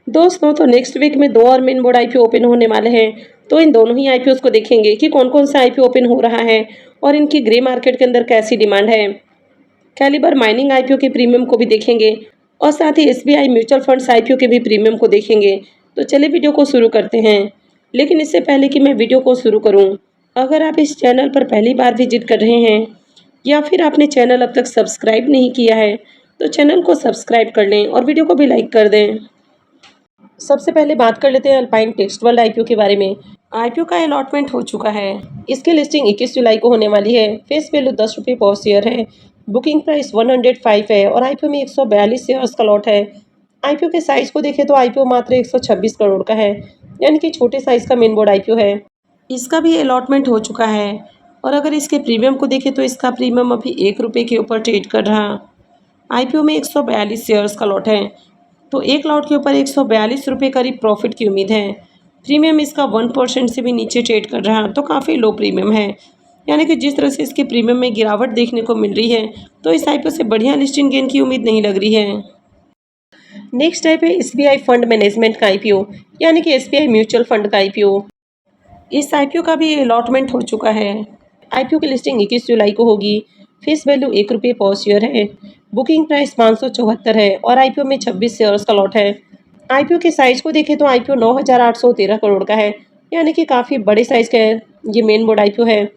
दोस्तों तो next week में 2 और मेन बोर्ड आईपीओ ओपन होने वाले हैं। तो इन दोनों ही आईपीओस को देखेंगे कि कौन-कौन सा आईपीओ ओपन हो रहा है और इनकी ग्रे मार्केट के अंदर कैसी डिमांड है। कैलिबर माइनिंग आईपीओ के प्रीमियम को भी देखेंगे और साथ ही एसबीआई म्यूचुअल फंड्स आईपीओ के भी प्रीमियम को देखेंगे। तो चलिए वीडियो को शुरू करते हैं। लेकिन इससे पहले कि मैं वीडियो को शुरू करूं, अगर आप इस चैनल पर पहली बार विजिट कर रहे हैं या फिर आपने चैनल अब तक सब्सक्राइब नहीं किया है, तो चैनल को सब्सक्राइब कर लें और वीडियो को भी लाइक कर दें। सबसे पहले बात कर लेते हैं अल्पाइन टेक्स्ट वर्ल्ड आईपीओ के बारे में। आईपीओ का अलॉटमेंट हो चुका है। इसकी लिस्टिंग 21 जुलाई को होने वाली है। फेस वैल्यू 10 रुपये पर शेयर है। बुकिंग प्राइस 105 है और आईपीओ में 142 शेयर्स का लॉट है। आईपीओ के साइज को देखें तो आईपीओ मात्र 126 करोड़ का है, यानी कि छोटे साइज का मेन बोर्ड आईपीओ है। इसका भी अलॉटमेंट हो चुका है और अगर इसके प्रीमियम को देखें तो इसका प्रीमियम अभी 1 रुपये के ऊपर ट्रेड कर रहा। आईपीओ में 142 शेयर्स का लॉट है, तो एक लॉट के ऊपर 142 रुपये करीब प्रॉफिट की उम्मीद है। प्रीमियम इसका 1% से भी नीचे ट्रेड कर रहा, तो काफ़ी लो प्रीमियम है। यानी कि जिस तरह से इसके प्रीमियम में गिरावट देखने को मिल रही है, तो इस आईपीओ से बढ़िया लिस्टिंग गेन की उम्मीद नहीं लग रही है। नेक्स्ट टाइप है एसबीआई फंड मैनेजमेंट का आईपीओ, यानी कि एसबीआई म्यूचुअल फंड का आईपीओ। इस आईपीओ का भी अलॉटमेंट हो चुका है। आईपीओ की लिस्टिंग 21 जुलाई को होगी। फेस वैल्यू 1 रुपये पर शेयर है। बुकिंग प्राइस 574 है और आईपीओ में 26 शेयर्स का लॉट है। आईपीओ के साइज को देखें तो आईपीओ 9,813 करोड़ का है, यानी कि काफ़ी बड़े साइज का है। ये मेन बोर्ड आईपीओ है।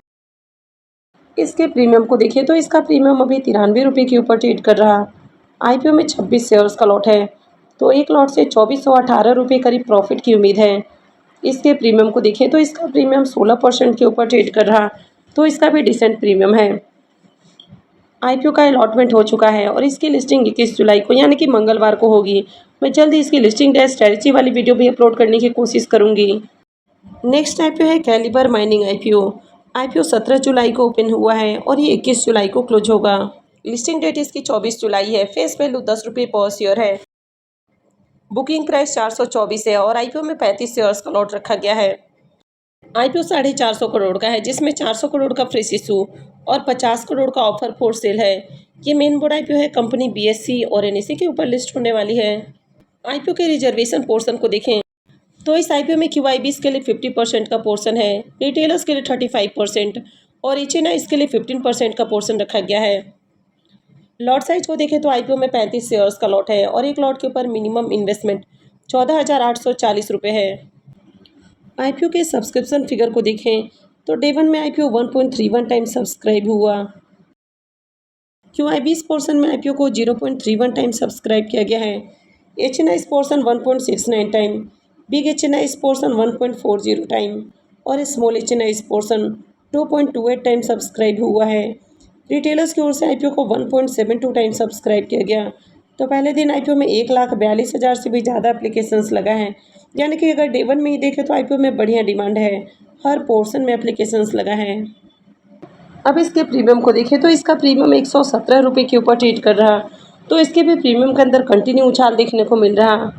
इसके प्रीमियम को देखें तो इसका प्रीमियम अभी 93 रुपये के ऊपर ट्रेड कर रहा। आईपीओ में 26 शेयर्स का लॉट है, तो एक लॉट से 2418 रुपये करीब प्रॉफिट की उम्मीद है। इसके प्रीमियम को देखें तो इसका प्रीमियम 16% के ऊपर ट्रेड कर रहा, तो इसका भी डिसेंट प्रीमियम है। आईपीओ का अलॉटमेंट हो चुका है और इसकी लिस्टिंग 21 जुलाई को यानी कि मंगलवार को होगी। मैं जल्द ही इसकी लिस्टिंग डेट स्ट्रेटजी वाली वीडियो भी अपलोड करने की कोशिश करूंगी। नेक्स्ट आईपीओ है कैलिबर माइनिंग आईपीओ। आईपीओ 17 जुलाई को ओपन हुआ है और ये 21 जुलाई को क्लोज होगा। लिस्टिंग डेट इसकी 24 जुलाई है। फेस वैल्यू 10 रुपये पर शेयर है। बुकिंग प्राइस 424 है और आईपीओ में 35 शेयर्स का लॉट रखा गया है। आईपीओ 450 करोड़ का है, जिसमें 400 करोड़ का फ्रेश इशू और 50 करोड़ का ऑफर फॉर सेल है। ये मेन बोर्ड आईपीओ है। कंपनी बीएससी और एनएससी के ऊपर लिस्ट होने वाली है। आईपीओ के रिजर्वेशन पोर्शन को देखें तो इस आईपीओ में क्यूआईबीज के लिए 50% का पोर्शन है, रिटेलर्स के लिए 35% और एचएनआईज के लिए 15% का पोर्शन रखा गया है। लॉट साइज को देखें तो आईपीओ में 35 शेयर्स का लॉट है और एक लॉट के ऊपर मिनिमम इन्वेस्टमेंट 14,840 रुपये है। आईपीओ के सब्सक्रिप्शन फिगर को देखें तो डे 1 में आईपीओ 1.31 टाइम सब्सक्राइब हुआ। क्यूआईबीज पोर्शन में आईपीओ को 0.31 टाइम सब्सक्राइब किया गया है। HNIs portion 1.69 time, big HNIs portion 1.40 time और small HNIs portion 2.28 time subscribe हुआ है। रिटेलर्स की ओर से आईपीओ को 1.72 टाइम सब्सक्राइब किया गया। तो पहले दिन आईपीओ में 1,42,000 से भी ज़्यादा एप्लीकेशंस लगा है, यानी कि अगर डे 1 में ही देखें तो आईपीओ में बढ़िया डिमांड है। हर पोर्शन में एप्लीकेशंस लगा है। अब इसके प्रीमियम को देखें तो इसका प्रीमियम 117 रुपये के ऊपर ट्रेड कर रहा, तो इसके भी प्रीमियम के अंदर कंटिन्यू उछाल देखने को मिल रहा।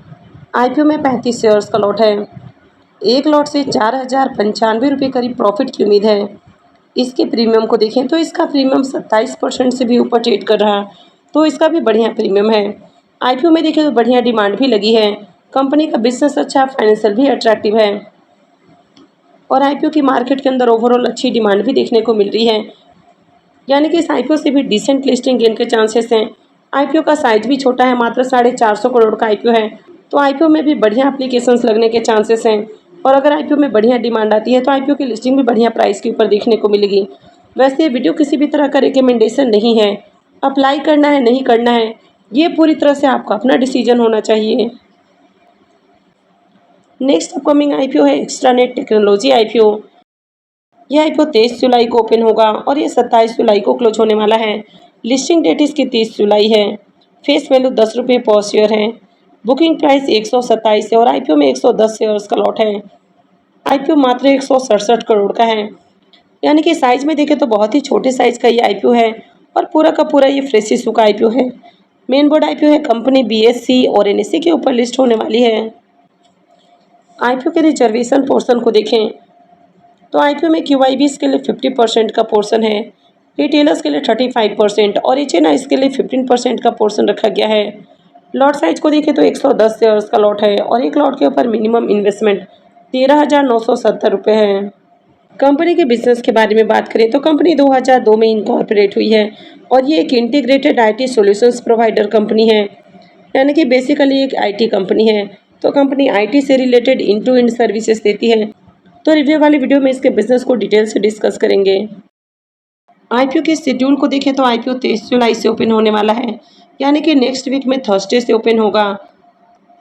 आईपीओ में 35 शेयर्स का लॉट है। एक लॉट से 4,095 रुपये करीब प्रॉफिट की उम्मीद है। इसके प्रीमियम को देखें तो इसका प्रीमियम 27% से भी ऊपर ट्रेड कर रहा, तो इसका भी बढ़िया प्रीमियम है। आईपीओ में देखें तो बढ़िया डिमांड भी लगी है। कंपनी का बिजनेस अच्छा, फाइनेंशियल भी अट्रैक्टिव है और आईपीओ की मार्केट के अंदर ओवरऑल अच्छी डिमांड भी देखने को मिल रही है, यानी कि इस आईपीओ से भी डिसेंट लिस्टिंग गेन के चांसेस हैं। आईपीओ का साइज भी छोटा है, मात्र 450 करोड़ का आईपीओ है, तो आईपीओ में भी बढ़िया एप्लीकेशंस लगने के चांसेस हैं। और अगर आईपीओ में बढ़िया डिमांड आती है तो आईपीओ की लिस्टिंग भी बढ़िया प्राइस के ऊपर देखने को मिलेगी। वैसे ये वीडियो किसी भी तरह का रिकमेंडेशन नहीं है। अप्लाई करना है नहीं करना है, ये पूरी तरह से आपका अपना डिसीजन होना चाहिए। नेक्स्ट अपकमिंग आईपीओ है एक्स्ट्रानेट टेक्नोलॉजी आईपीओ। यह आईपीओ 23 जुलाई को ओपन होगा और ये 27 जुलाई को क्लोज होने वाला है। लिस्टिंग डेट इसकी 30 जुलाई है। फेस वैल्यू 10 रुपये पर शेयर है। बुकिंग प्राइस 127 है और आईपीओ में 110 शेयर्स का लॉट है। आईपीओ मात्र 167 करोड़ का है, यानी कि साइज में देखें तो बहुत ही छोटे साइज का ये आईपीओ है और पूरा का पूरा ये फ्रेश इशू का आईपीओ है। मेन बोर्ड आईपीओ है। कंपनी बीएससी और एनएससी के ऊपर लिस्ट होने वाली है। आईपीओ के रिजर्वेशन पोर्शन को देखें तो आईपीओ में क्यूआईबीज के लिए 50% का पोर्शन है, रिटेलर्स के लिए 35% और एचएनआईज के लिए 15% का पोर्शन रखा गया है। लॉट साइज को देखें तो 110 शेयर्स का लॉट है और एक लॉट के ऊपर मिनिमम इन्वेस्टमेंट 13,970 रुपये है। कंपनी के बिजनेस के बारे में बात करें तो कंपनी 2002 में इनकॉर्पोरेट हुई है और ये एक integrated IT solutions provider company है, यानी कि बेसिकली एक आईटी कंपनी है। तो कंपनी आईटी से related end to end services देती है। तो रिव्यू वाली वीडियो में इसके बिजनेस को डिटेल से डिस्कस करेंगे। आईपीओ के शेड्यूल को देखें तो आईपीओ 23 जुलाई से ओपन होने वाला है, यानी कि नेक्स्ट वीक में थर्सडे से ओपन होगा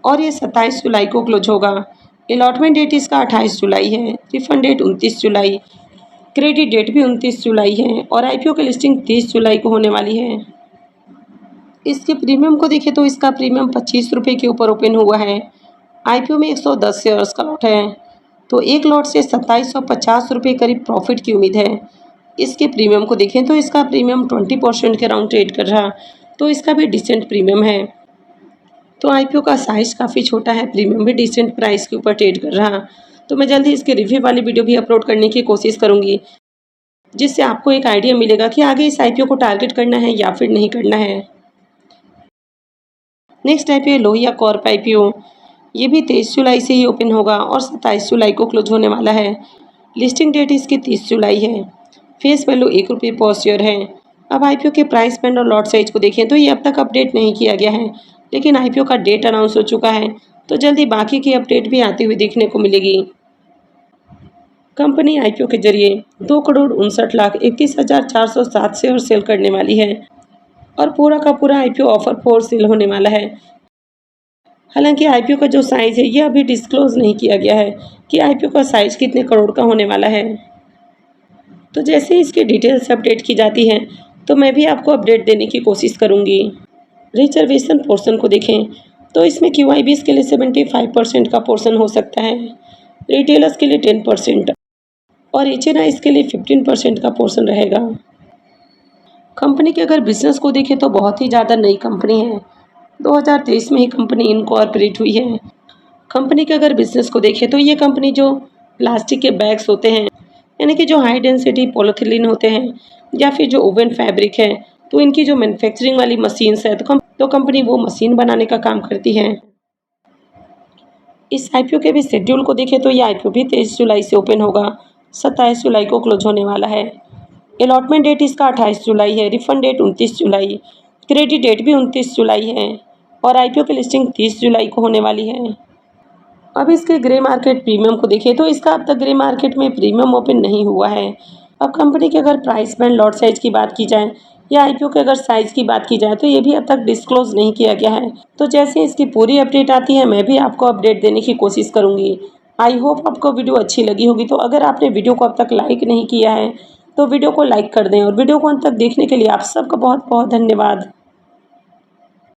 और ये 27 जुलाई को क्लोज होगा। अलॉटमेंट डेट इसका 28 जुलाई है, रिफंड डेट 29 जुलाई, क्रेडिट डेट भी 29 जुलाई है और आईपीओ की लिस्टिंग 30 जुलाई को होने वाली है। इसके प्रीमियम को देखें तो इसका प्रीमियम 25 रुपये के ऊपर ओपन हुआ है। आईपीओ में 110 शेयर्स का लॉट है, तो एक लॉट से 2750 रुपये करीब प्रॉफिट की उम्मीद है। इसके प्रीमियम को देखें तो इसका प्रीमियम 20% के अराउंड ट्रेड कर रहा, तो इसका भी डिसेंट प्रीमियम है। तो आईपीओ का साइज़ काफ़ी छोटा है, प्रीमियम भी डिसेंट प्राइस के ऊपर ट्रेड कर रहा। तो मैं जल्द ही इसके रिव्यू वाली वीडियो भी अपलोड करने की कोशिश करूँगी, जिससे आपको एक आइडिया मिलेगा कि आगे इस आईपीओ को टारगेट करना है या फिर नहीं करना है। Next IPO Lohia Corp IPO, ये भी 23 जुलाई से ही ओपन होगा और 27 जुलाई को क्लोज होने वाला है। लिस्टिंग डेट इसकी 30 जुलाई है। फेस वैल्यू 1 रुपये पर शेयर है। अब आईपीओ के प्राइस बैंड और लॉट साइज को देखें तो ये अब तक अपडेट नहीं किया गया है, लेकिन आईपीओ का डेट अनाउंस हो चुका है, तो जल्दी बाकी की अपडेट भी आती हुई देखने को मिलेगी। कंपनी आईपीओ के जरिए 2,59,31,407 शेयर सेल करने वाली है और पूरा का पूरा आईपीओ ऑफर फॉर सेल होने वाला है। हालांकि आईपीओ का जो साइज़ है ये अभी डिस्क्लोज नहीं किया गया है कि आईपीओ का साइज़ कितने करोड़ का होने वाला है। तो जैसे ही इसकी डिटेल्स अपडेट की जाती हैं तो मैं भी आपको अपडेट देने की कोशिश करूंगी। रिजर्वेशन पोर्शन को देखें तो इसमें क्यूआईबीएस के लिए 75% का पोर्शन हो सकता है, रिटेलर्स के लिए 10% और एचएनआईज के लिए 15% का पोर्शन रहेगा। कंपनी के अगर बिजनेस को देखें तो बहुत ही ज़्यादा नई कंपनी है, 2023 में ही कंपनी इनकॉर्पोरेट हुई है। कंपनी के अगर बिजनेस को देखें तो ये कंपनी जो प्लास्टिक के बैग्स होते हैं, यानी कि जो हाई डेंसिटी पॉलीथिलीन होते हैं या फिर जो ओवन फैब्रिक है, तो इनकी जो मैन्युफैक्चरिंग वाली मशीन्स है तो कंपनी वो मशीन बनाने का काम करती है। इस आईपीओ के भी शेड्यूल को देखें तो ये आईपीओ भी 23 जुलाई से ओपन होगा, 27 जुलाई को क्लोज होने वाला है। अलॉटमेंट डेट इसका 28 जुलाई है, रिफंड डेट 29 जुलाई, क्रेडिट डेट भी 29 जुलाई है और आईपीओ की लिस्टिंग 30 जुलाई को होने वाली है। अब इसके ग्रे मार्केट प्रीमियम को देखें तो इसका अब तक ग्रे मार्केट में प्रीमियम ओपन नहीं हुआ है। अब कंपनी के अगर प्राइस बैंड लॉट साइज की बात की जाए या आईपीओ के अगर साइज़ की बात की जाए तो ये भी अब तक डिस्क्लोज नहीं किया गया है। तो जैसे इसकी पूरी अपडेट आती है मैं भी आपको अपडेट देने की कोशिश करूँगी। आई होप आपको वीडियो अच्छी लगी होगी। तो अगर आपने वीडियो को अब तक लाइक नहीं किया है तो वीडियो को लाइक कर दें और वीडियो को अंत तक देखने के लिए आप सबका बहुत बहुत धन्यवाद।